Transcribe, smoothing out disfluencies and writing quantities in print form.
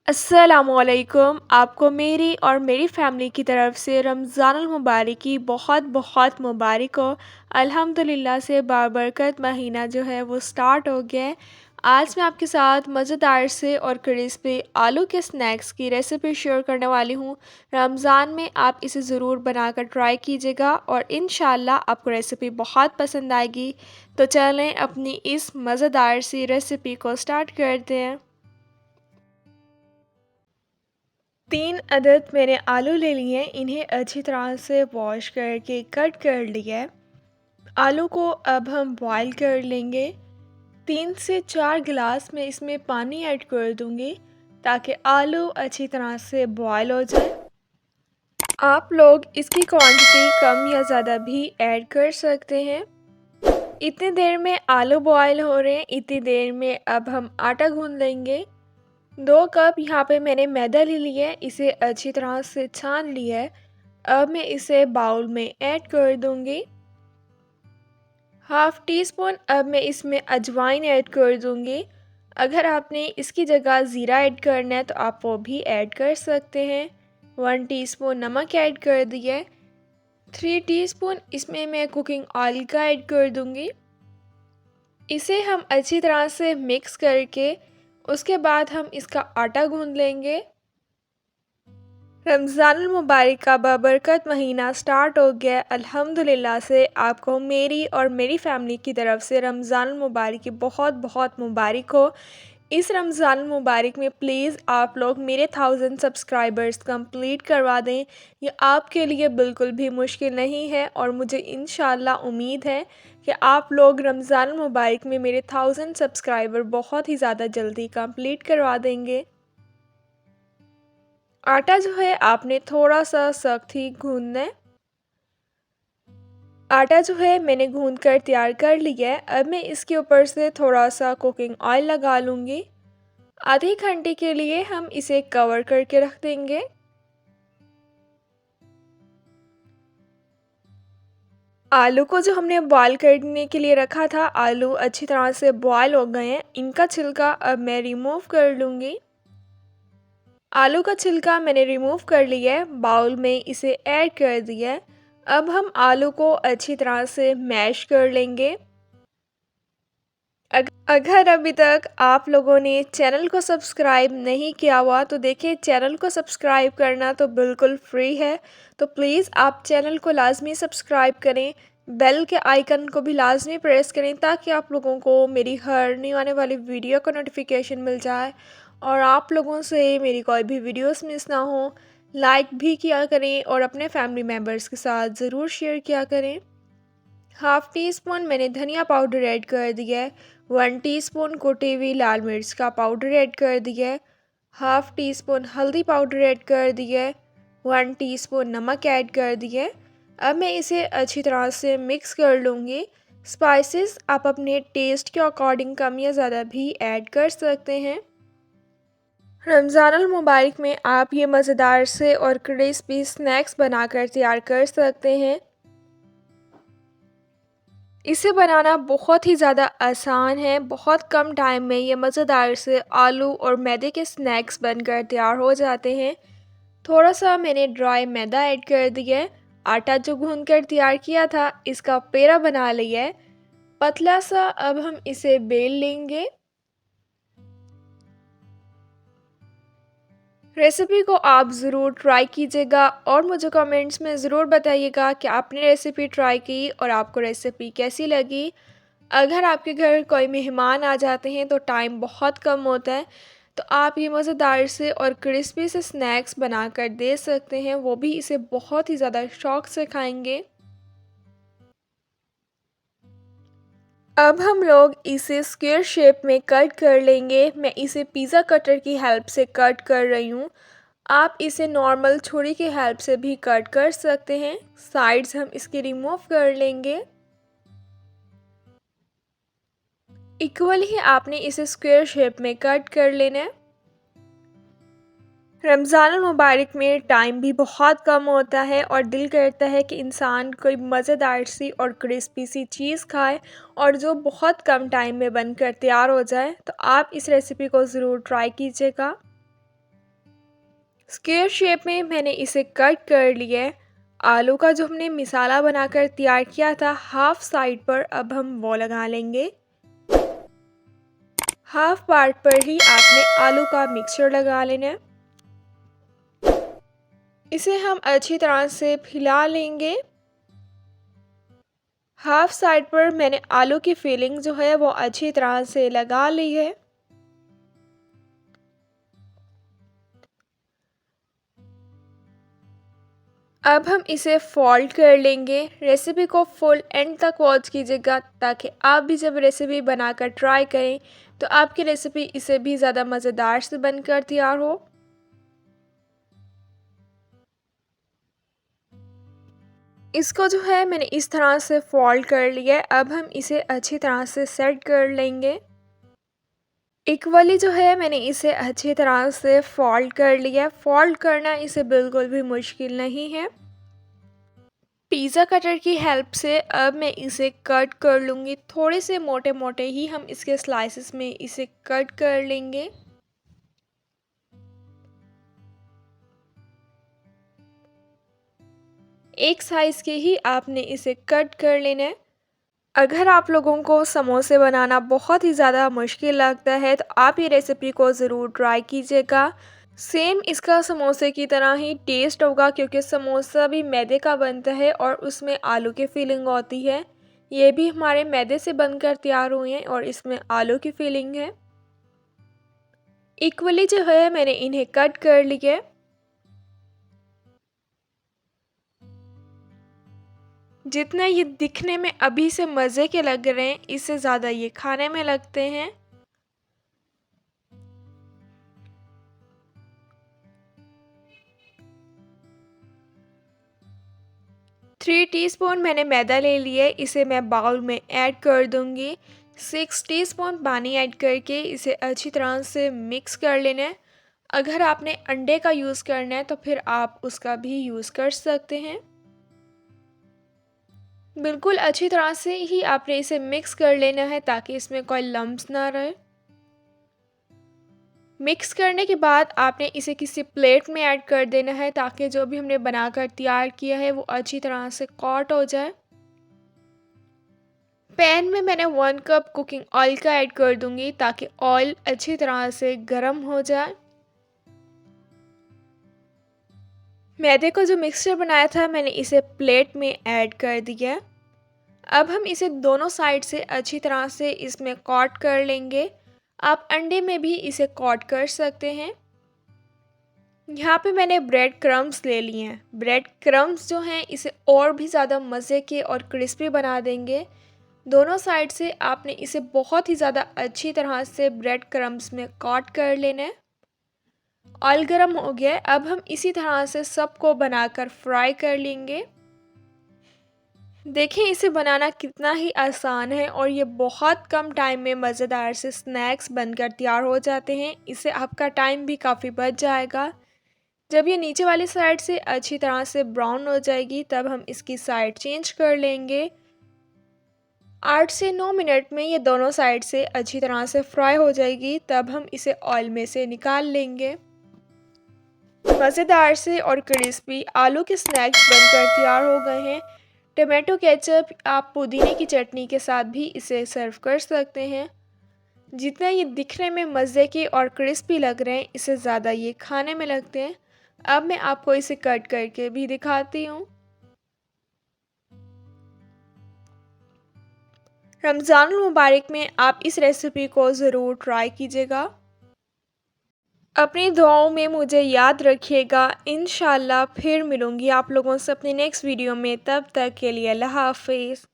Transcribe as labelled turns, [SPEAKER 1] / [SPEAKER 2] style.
[SPEAKER 1] अस्सलामुअलैकुम। आपको मेरी और मेरी फ़ैमिली की तरफ से रमज़ानुल मुबारक की बहुत बहुत मुबारक हो। अल्हम्दुलिल्लाह से बाबरकत महीना जो है वो स्टार्ट हो गया है। आज मैं आपके साथ मज़ेदार से और क्रिस्पी आलू के स्नैक्स की रेसिपी शेयर करने वाली हूँ। रमज़ान में आप इसे ज़रूर बनाकर ट्राई कीजिएगा और इंशाल्लाह आपको रेसिपी बहुत पसंद आएगी। तो चलें अपनी इस मज़ेदार सी रेसिपी को स्टार्ट करते हैं। 3 अदद मैंने आलू ले लिए हैं, इन्हें अच्छी तरह से वॉश करके कट कर लिया है। आलू को अब हम बॉईल कर लेंगे। 3 से 4 गिलास मैं इसमें पानी ऐड कर दूंगी ताकि आलू अच्छी तरह से बॉईल हो जाए। आप लोग इसकी क्वांटिटी कम या ज़्यादा भी ऐड कर सकते हैं। इतनी देर में आलू बॉईल हो रहे हैं, इतनी देर में अब हम आटा गूंद लेंगे। 2 कप यहाँ पे मैंने मैदा ले लिया है, इसे अच्छी तरह से छान लिया है। अब मैं इसे बाउल में ऐड कर दूंगी। हाफ़ टी स्पून अब मैं इसमें अजवाइन ऐड कर दूंगी। अगर आपने इसकी जगह ज़ीरा ऐड करना है तो आप वो भी ऐड कर सकते हैं। 1 टीस्पून नमक ऐड कर दिया है। 3 टीस्पून इसमें मैं कुकिंग ऑयल का ऐड कर दूंगी। इसे हम अच्छी तरह से मिक्स करके उसके बाद हम इसका आटा गूंद लेंगे। रमज़ानुल मुबारक का बाबरकत महीना स्टार्ट हो गया। अल्हम्दुलिल्लाह से आपको मेरी और मेरी फ़ैमिली की तरफ से रमज़ानुल मुबारक की बहुत बहुत मुबारक हो। इस रमज़ानुल मुबारक में प्लीज़ आप लोग मेरे 1000 सब्सक्राइबर्स कंप्लीट करवा दें। ये आपके लिए बिल्कुल भी मुश्किल नहीं है और मुझे इंशाल्लाह उम्मीद है कि आप लोग रमज़ानुल मुबारक में मेरे 1000 सब्सक्राइबर बहुत ही ज़्यादा जल्दी कंप्लीट करवा देंगे। आटा जो है आपने थोड़ा सा सख्त ही गूंदना है। आटा जो है मैंने गूंद कर तैयार कर लिया है। अब मैं इसके ऊपर से थोड़ा सा कुकिंग ऑयल लगा लूँगी। आधे घंटे के लिए हम इसे कवर करके रख देंगे। आलू को जो हमने बॉईल करने के लिए रखा था, आलू अच्छी तरह से बॉईल हो गए हैं। इनका छिलका अब मैं रिमूव कर लूँगी। आलू का छिलका मैंने रिमूव कर लिया है, बाउल में इसे ऐड कर दिया है। अब हम आलू को अच्छी तरह से मैश कर लेंगे। अगर अभी तक आप लोगों ने चैनल को सब्सक्राइब नहीं किया हुआ तो देखिए, चैनल को सब्सक्राइब करना तो बिल्कुल फ्री है। तो प्लीज़ आप चैनल को लाजमी सब्सक्राइब करें, बेल के आइकन को भी लाजमी प्रेस करें ताकि आप लोगों को मेरी हर न्यू आने वाली वीडियो का नोटिफिकेशन मिल जाए और आप लोगों से मेरी कोई भी वीडियोस मिस ना हो। लाइक भी किया करें और अपने फैमिली मेम्बर्स के साथ ज़रूर शेयर किया करें। हाफ़ टी स्पून मैंने धनिया पाउडर ऐड कर दिया है। 1 टीस्पून कुटी हुई लाल मिर्च का पाउडर ऐड कर दिया है। हाफ़ टी स्पून हल्दी पाउडर ऐड कर दिया है। 1 टीस्पून नमक ऐड कर दिया है। अब मैं इसे अच्छी तरह से मिक्स कर लूँगी। स्पाइसेस आप अपने टेस्ट के अकॉर्डिंग कम या ज़्यादा भी ऐड कर सकते हैं। रमज़ानुल मुबारक में आप ये मज़ेदार से और क्रिस्पी स्नैक्स बनाकर तैयार कर सकते हैं। इसे बनाना बहुत ही ज़्यादा आसान है। बहुत कम टाइम में ये मज़ेदार से आलू और मैदे के स्नैक्स बनकर तैयार हो जाते हैं। थोड़ा सा मैंने ड्राई मैदा ऐड कर दिया है। आटा जो गूंद कर तैयार किया था इसका पेड़ा बना लिया है पतला सा। अब हम इसे बेल लेंगे। रेसिपी को आप ज़रूर ट्राई कीजिएगा और मुझे कमेंट्स में ज़रूर बताइएगा कि आपने रेसिपी ट्राई की और आपको रेसिपी कैसी लगी। अगर आपके घर कोई मेहमान आ जाते हैं तो टाइम बहुत कम होता है, तो आप ये मज़ेदार से और क्रिस्पी से स्नैक्स बनाकर दे सकते हैं, वो भी इसे बहुत ही ज़्यादा शौक़ से खाएंगे। अब हम लोग इसे स्क्वायर शेप में कट कर लेंगे। मैं इसे पिज़्ज़ा कटर की हेल्प से कट कर रही हूँ। आप इसे नॉर्मल छुरी की हेल्प से भी कट कर सकते हैं। साइड्स हम इसके रिमूव कर लेंगे। इक्वल ही आपने इसे स्क्वायर शेप में कट कर लेना है। रमज़ानुल मुबारक में टाइम भी बहुत कम होता है और दिल करता है कि इंसान कोई मज़ेदार सी और क्रिस्पी सी चीज़ खाए और जो बहुत कम टाइम में बनकर तैयार हो जाए। तो आप इस रेसिपी को ज़रूर ट्राई कीजिएगा। स्क्वायर शेप में मैंने इसे कट कर लिया है। आलू का जो हमने मसाला बनाकर तैयार किया था हाफ साइड पर, अब हम वो लगा लेंगे। हाफ पार्ट पर ही आपने आलू का मिक्सचर लगा लेना है। इसे हम अच्छी तरह से फैला लेंगे। हाफ साइड पर मैंने आलू की फिलिंग जो है वो अच्छी तरह से लगा ली है। अब हम इसे फोल्ड कर लेंगे। रेसिपी को फुल एंड तक वॉच कीजिएगा ताकि आप भी जब रेसिपी बनाकर ट्राई करें तो आपकी रेसिपी इससे भी ज़्यादा मज़ेदार से बनकर तैयार हो। इसको जो है मैंने इस तरह से फोल्ड कर लिया है। अब हम इसे अच्छी तरह से सेट कर लेंगे। इक्वली जो है मैंने इसे अच्छी तरह से फोल्ड कर लिया है। फोल्ड करना इसे बिल्कुल भी मुश्किल नहीं है। पिज़्ज़ा कटर की हेल्प से अब मैं इसे कट कर लूँगी। थोड़े से मोटे मोटे ही हम इसके स्लाइसेस में इसे कट कर लेंगे। एक साइज़ के ही आपने इसे कट कर लेना है। अगर आप लोगों को समोसे बनाना बहुत ही ज़्यादा मुश्किल लगता है तो आप ये रेसिपी को ज़रूर ट्राई कीजिएगा। सेम इसका समोसे की तरह ही टेस्ट होगा क्योंकि समोसा भी मैदे का बनता है और उसमें आलू की फीलिंग होती है। ये भी हमारे मैदे से बनकर तैयार हुए हैं और इसमें आलू की फीलिंग है। इक्वली जो है मैंने इन्हें कट कर लिया है। जितना ये दिखने में अभी से मज़े के लग रहे हैं इससे ज़्यादा ये खाने में लगते हैं। 3 टीस्पून मैंने मैदा ले लिया है। इसे मैं बाउल में ऐड कर दूंगी। 6 टीस्पून पानी ऐड करके इसे अच्छी तरह से मिक्स कर लेना है। अगर आपने अंडे का यूज़ करना है तो फिर आप उसका भी यूज़ कर सकते हैं। बिल्कुल अच्छी तरह से ही आपने इसे मिक्स कर लेना है ताकि इसमें कोई लम्स ना रहे। मिक्स करने के बाद आपने इसे किसी प्लेट में ऐड कर देना है ताकि जो भी हमने बनाकर तैयार किया है वो अच्छी तरह से कोट हो जाए। पैन में मैंने 1 कप कुकिंग ऑयल का ऐड कर दूंगी ताकि ऑयल अच्छी तरह से गर्म हो जाए। मैदे को जो मिक्सचर बनाया था मैंने इसे प्लेट में ऐड कर दिया। अब हम इसे दोनों साइड से अच्छी तरह से इसमें कोट कर लेंगे। आप अंडे में भी इसे कोट कर सकते हैं। यहाँ पे मैंने ब्रेड क्रम्स ले लिए हैं। ब्रेड क्रम्स जो हैं इसे और भी ज़्यादा मज़े के और क्रिस्पी बना देंगे। दोनों साइड से आपने इसे बहुत ही ज़्यादा अच्छी तरह से ब्रेड क्रम्स में कोट कर लेना है। ऑयल गर्म हो गया है। अब हम इसी तरह से सबको बनाकर फ्राई कर लेंगे। देखें इसे बनाना कितना ही आसान है और ये बहुत कम टाइम में मज़ेदार से स्नैक्स बनकर तैयार हो जाते हैं। इससे आपका टाइम भी काफ़ी बच जाएगा। जब ये नीचे वाली साइड से अच्छी तरह से ब्राउन हो जाएगी तब हम इसकी साइड चेंज कर लेंगे। 8 से 9 मिनट में ये दोनों साइड से अच्छी तरह से फ्राई हो जाएगी तब हम इसे ऑयल में से निकाल लेंगे। मज़ेदार से और क्रिस्पी आलू के स्नैक्स बनकर तैयार हो गए हैं। टमाटो केचप आप पुदीने की चटनी के साथ भी इसे सर्व कर सकते हैं। जितना ये दिखने में मज़े के और क्रिस्पी लग रहे हैं इससे ज़्यादा ये खाने में लगते हैं। अब मैं आपको इसे कट करके भी दिखाती हूँ। रमज़ान मुबारक में आप इस रेसिपी को ज़रूर ट्राई कीजिएगा। अपनी दुआओं में मुझे याद रखिएगा। इंशाल्लाह फिर मिलूँगी आप लोगों से अपने नेक्स्ट वीडियो में। तब तक के लिए अल्लाह हाफ़िज़।